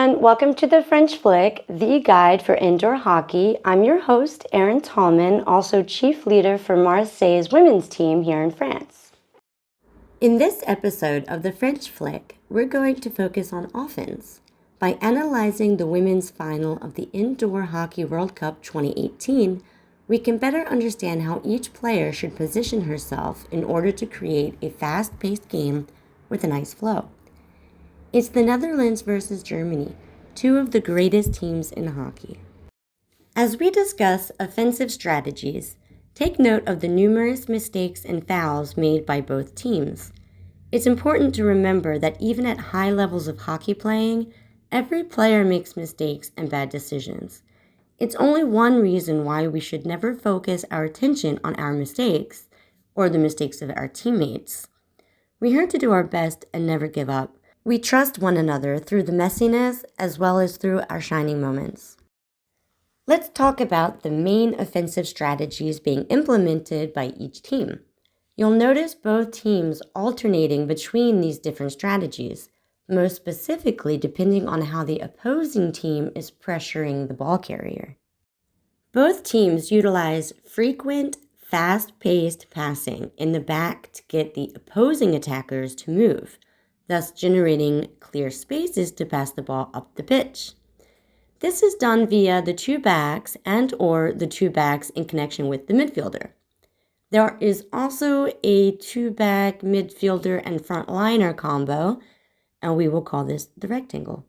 everyone. Welcome to the French Flick, the guide for indoor hockey. I'm your host, Erin Tallman, also chief leader for Marseille's women's team here in France. In this episode of the French Flick, we're going to focus on offense by analyzing the women's final of the Indoor Hockey World Cup 2018. We can better understand how each player should position herself in order to create a fast-paced game with a nice flow. It's the Netherlands versus Germany, two of the greatest teams in hockey. As we discuss offensive strategies, take note of the numerous mistakes and fouls made by both teams. It's important to remember that even at high levels of hockey playing, every player makes mistakes and bad decisions. It's only one reason why we should never focus our attention on our mistakes or the mistakes of our teammates. We're here to do our best and never give up. We trust one another through the messiness as well as through our shining moments. Let's talk about the main offensive strategies being implemented by each team. You'll notice both teams alternating between these different strategies, most specifically depending on how the opposing team is pressuring the ball carrier. Both teams utilize frequent, fast-paced passing in the back to get the opposing attackers to move, thus generating clear spaces to pass the ball up the pitch. This is done via the two backs and/or the two backs in connection with the midfielder. There is also a two-back midfielder and frontliner combo, and we will call this the rectangle.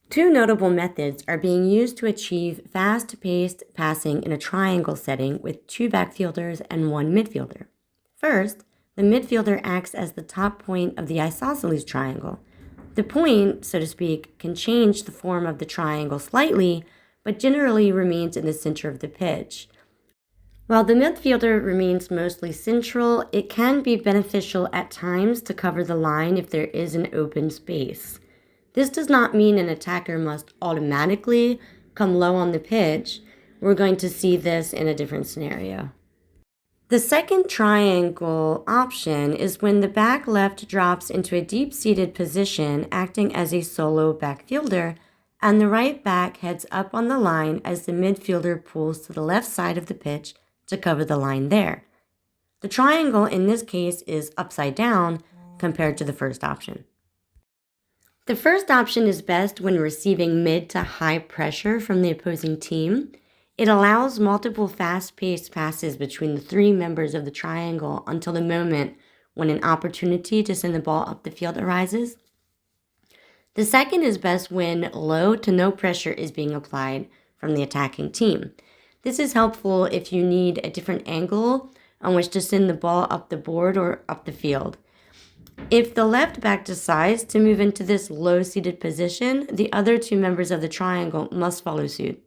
Two notable methods are being used to achieve fast-paced passing in a triangle setting with two backfielders and one midfielder. First, the midfielder acts as the top point of the isosceles triangle. The point, so to speak, can change the form of the triangle slightly, but generally remains in the center of the pitch. While the midfielder remains mostly central, it can be beneficial at times to cover the line if there is an open space. This does not mean an attacker must automatically come low on the pitch. We're going to see this in a different scenario. The second triangle option is when the back left drops into a deep-seated position, acting as a solo backfielder, and the right back heads up on the line as the midfielder pulls to the left side of the pitch to cover the line there. The triangle in this case is upside down compared to the first option. The first option is best when receiving mid to high pressure from the opposing team. It allows multiple fast-paced passes between the three members of the triangle until the moment when an opportunity to send the ball up the field arises. The second is best when low to no pressure is being applied from the attacking team. This is helpful if you need a different angle on which to send the ball up the board or up the field. If the left back decides to move into this low-seated position, the other two members of the triangle must follow suit.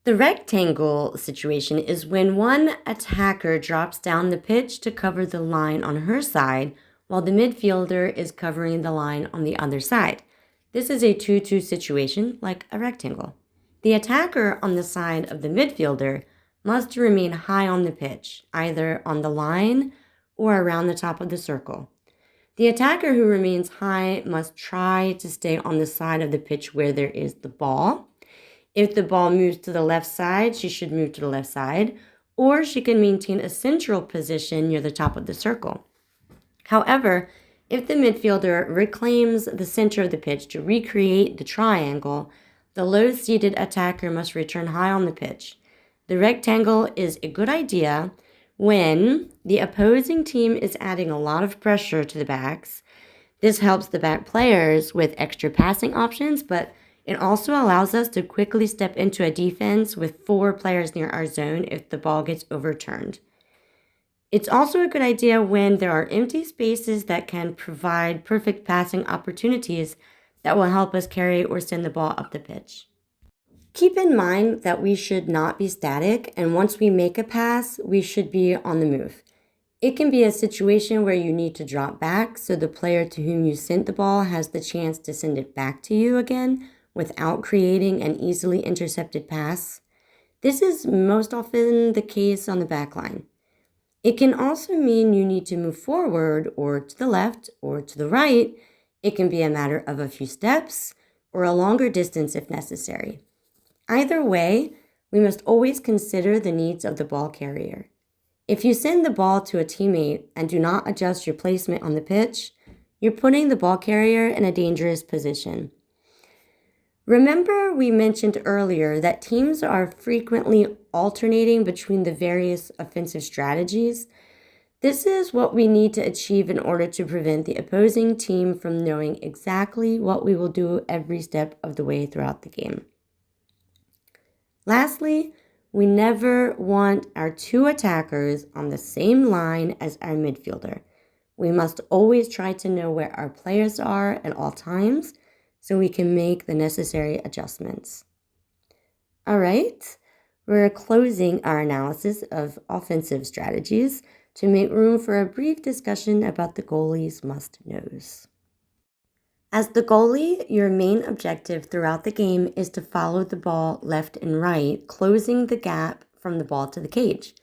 The rectangle situation is when one attacker drops down the pitch to cover the line on her side, while the midfielder is covering the line on the other side. This is a 2-2 situation, like a rectangle. The attacker on the side of the midfielder must remain high on the pitch, either on the line or around the top of the circle. The attacker who remains high must try to stay on the side of the pitch where there is the ball. If the ball moves to the left side, she should move to the left side, or she can maintain a central position near the top of the circle. However, if the midfielder reclaims the center of the pitch to recreate the triangle, the low-seated attacker must return high on the pitch. The rectangle is a good idea when the opposing team is adding a lot of pressure to the backs. This helps the back players with extra passing options, but it also allows us to quickly step into a defense with 4 players near our zone if the ball gets overturned. It's also a good idea when there are empty spaces that can provide perfect passing opportunities that will help us carry or send the ball up the pitch. Keep in mind that we should not be static, and once we make a pass, we should be on the move. It can be a situation where you need to drop back so the player to whom you sent the ball has the chance to send it back to you again without creating an easily intercepted pass. This is most often the case on the back line. It can also mean you need to move forward or to the left or to the right. It can be a matter of a few steps, or a longer distance if necessary. Either way, we must always consider the needs of the ball carrier. If you send the ball to a teammate and do not adjust your placement on the pitch, you're putting the ball carrier in a dangerous position. Remember, we mentioned earlier that teams are frequently alternating between the various offensive strategies. This is what we need to achieve in order to prevent the opposing team from knowing exactly what we will do every step of the way throughout the game. Lastly, we never want our two attackers on the same line as our midfielder. We must always try to know where our players are at all times so we can make the necessary adjustments. All right, we're closing our analysis of offensive strategies to make room for a brief discussion about the goalie's must-knows. As the goalie, your main objective throughout the game is to follow the ball left and right, closing the gap from the ball to the cage.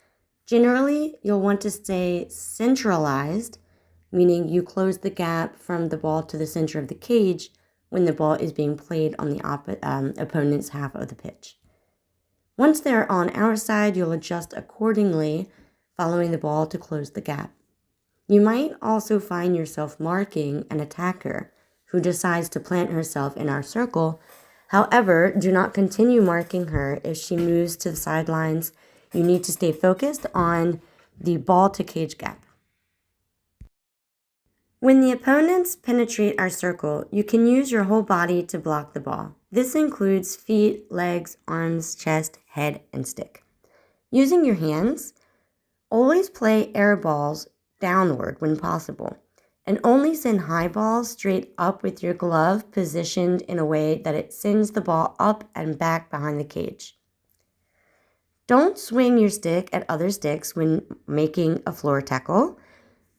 Generally, you'll want to stay centralized, meaning you close the gap from the ball to the center of the cage when the ball is being played on the opponent's half of the pitch. Once they're on our side, you'll adjust accordingly, following the ball to close the gap. You might also find yourself marking an attacker who decides to plant herself in our circle. However, do not continue marking her if she moves to the sidelines. You need to stay focused on the ball to cage gap. When the opponents penetrate our circle, you can use your whole body to block the ball. This includes feet, legs, arms, chest, head, and stick. Using your hands, always play air balls downward when possible, and only send high balls straight up with your glove positioned in a way that it sends the ball up and back behind the cage. Don't swing your stick at other sticks when making a floor tackle.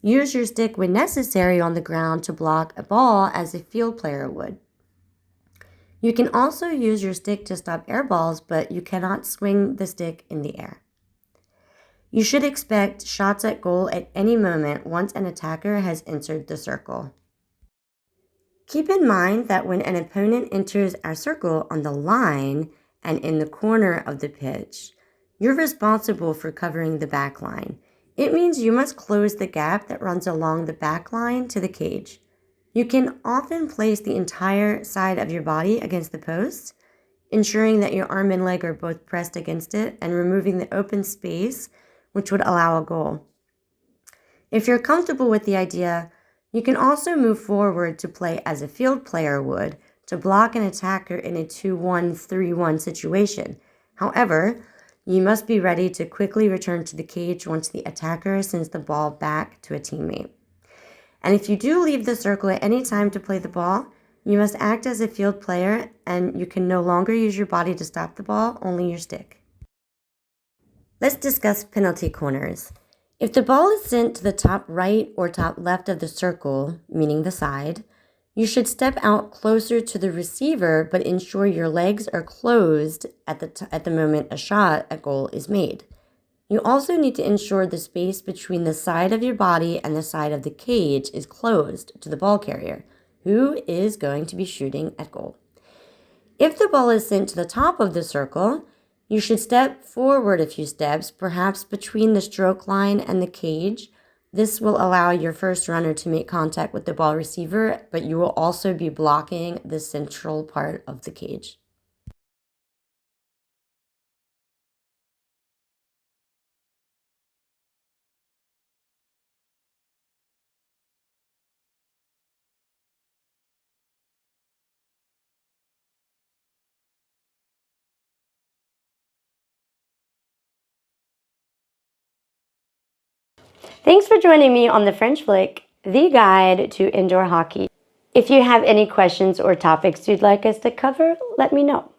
Use your stick when necessary on the ground to block a ball as a field player would. You can also use your stick to stop air balls, but you cannot swing the stick in the air. You should expect shots at goal at any moment once an attacker has entered the circle. Keep in mind that when an opponent enters our circle on the line and in the corner of the pitch, you're responsible for covering the back line. It means you must close the gap that runs along the back line to the cage. You can often place the entire side of your body against the post, ensuring that your arm and leg are both pressed against it and removing the open space, which would allow a goal. If you're comfortable with the idea, you can also move forward to play as a field player would to block an attacker in a 2-1-3-1 situation. However, you must be ready to quickly return to the cage once the attacker sends the ball back to a teammate. And if you do leave the circle at any time to play the ball, you must act as a field player and you can no longer use your body to stop the ball, only your stick. Let's discuss penalty corners. If the ball is sent to the top right or top left of the circle, meaning the side, you should step out closer to the receiver but ensure your legs are closed at the moment a shot at goal is made. You also need to ensure the space between the side of your body and the side of the cage is closed to the ball carrier, who is going to be shooting at goal. If the ball is sent to the top of the circle, you should step forward a few steps, perhaps between the stroke line and the cage. This will allow your first runner to make contact with the ball receiver, but you will also be blocking the central part of the cage. Thanks for joining me on the French Flick, the guide to indoor hockey. If you have any questions or topics you'd like us to cover, let me know.